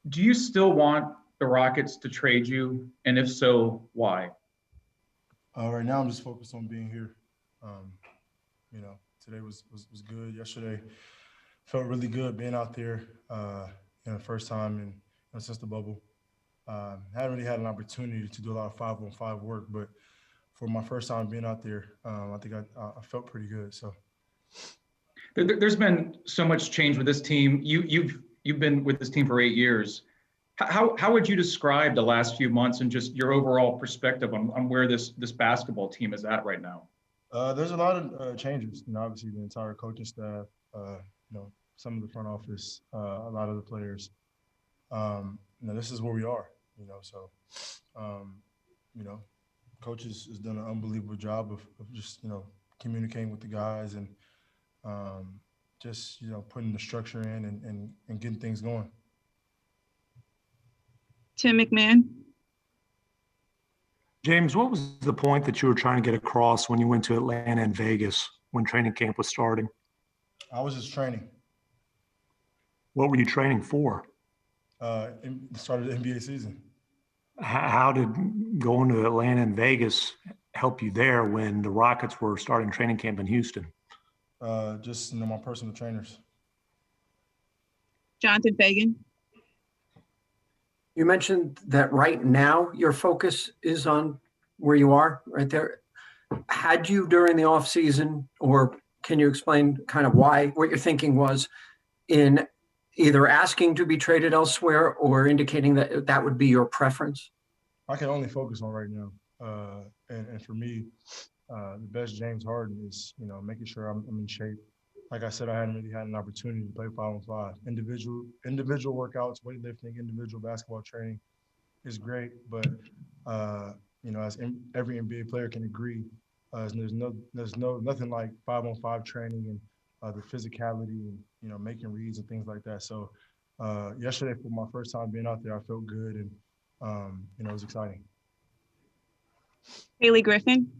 Do you still want the Rockets to trade you? And if so, why? Right now, I'm just focused on being here. Um, today was good. Yesterday felt really good being out there. The first time since the bubble. Haven't really had an opportunity to do a lot of 5-on-5 work, but for my first time being out there, I think I felt pretty good. So There's been so much change with this team. You've been with this team for 8 years. How would you describe the last few months and just your overall perspective on where this basketball team is at right now? There's a lot of changes. Obviously the entire coaching staff. Some of the front office, a lot of the players. This is where we are. So um, you know, coach has done an unbelievable job of just communicating with the guys and just putting the structure in and getting things going. Tim McMahon. James, what was the point that you were trying to get across when you went to Atlanta and Vegas when training camp was starting? I was just training. What were you training for? Started the NBA season. How did going to Atlanta and Vegas help you there when the Rockets were starting training camp in Houston? Just my personal trainers. Jonathan Fagan. You mentioned that right now your focus is on where you are right there. Had you during the off season, or can you explain kind of what your thinking was in either asking to be traded elsewhere or indicating that that would be your preference? I can only focus on right now. And for me, the best James Harden is, making sure I'm in shape. Like I said, I hadn't really had an opportunity to play 5-on-5. Individual workouts, weightlifting, individual basketball training is great. But, as every NBA player can agree, there's nothing like 5-on-5 training and the physicality and, making reads and things like that. So yesterday, for my first time being out there, I felt good and, it was exciting. Haley Griffin.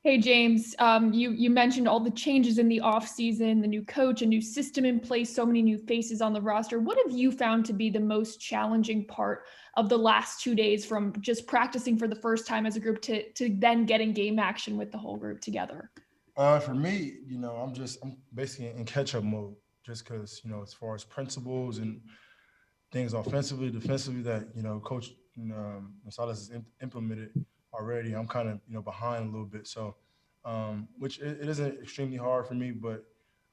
Hey, James, you mentioned all the changes in the offseason, the new coach, a new system in place, so many new faces on the roster. What have you found to be the most challenging part of the last 2 days from just practicing for the first time as a group to then getting game action with the whole group together? For me, I'm basically in catch-up mode just because, as far as principles and things offensively, defensively that, Coach Salas has implemented already, I'm kind of, behind a little bit. So, which it isn't extremely hard for me, but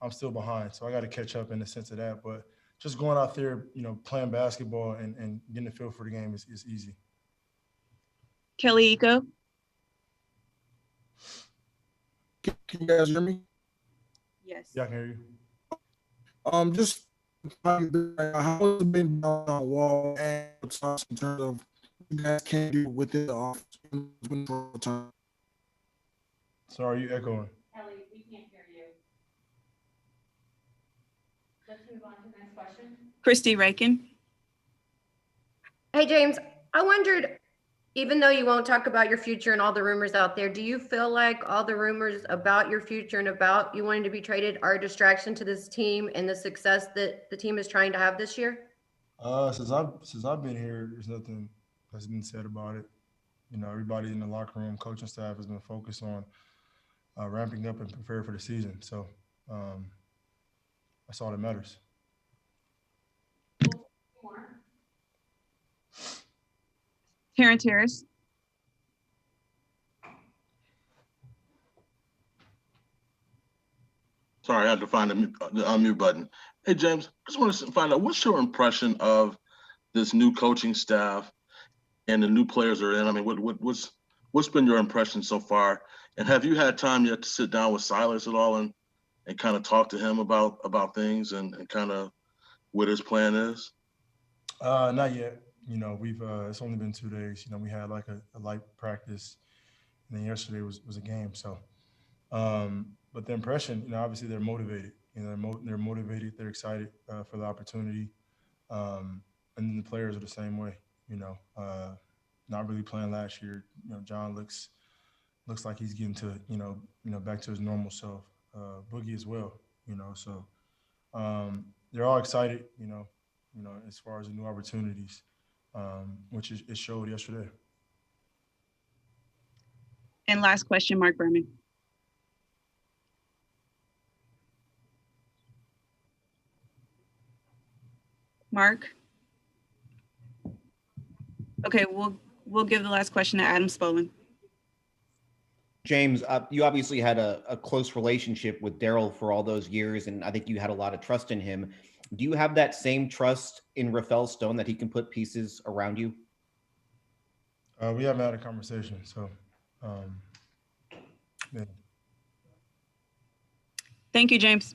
I'm still behind. So I got to catch up in the sense of that. But just going out there, playing basketball and getting a feel for the game is easy. Kelly Eco. Can you guys hear me? Yes. Yeah, I can hear you. Just how has it been down on the wall and in terms of you guys can do within the offense? Sorry, you echoing. Ellie, we can't hear you. Let's move on to the next question. Christy Rankin. Hey, James, I wondered, even though you won't talk about your future and all the rumors out there, do you feel like all the rumors about your future and about you wanting to be traded are a distraction to this team and the success that the team is trying to have this year? Since I've been here, there's nothing that's been said about it. Everybody in the locker room, coaching staff has been focused on ramping up and prepare for the season. So that's all that matters. Terrence Harris. Sorry, I had to find the unmute button. Hey, James, just want to find out, what's your impression of this new coaching staff and the new players are in? I mean, what's been your impression so far? And have you had time yet to sit down with Silas at all and kind of talk to him about things and kind of what his plan is? Not yet. We've it's only been 2 days. We had like a light practice, and then yesterday was a game. So, but the impression, obviously they're motivated. They're motivated. They're excited for the opportunity, and then the players are the same way. Not really playing last year. John looks like he's getting to back to his normal self. Boogie as well. So they're all excited. as far as the new opportunities, which it showed yesterday. And last question, Mark Berman. Mark? Okay, we'll give the last question to Adam Spolin. James, you obviously had a close relationship with Daryl for all those years, and I think you had a lot of trust in him. Do you have that same trust in Rafael Stone that he can put pieces around you? We haven't had a conversation, so yeah. Thank you, James.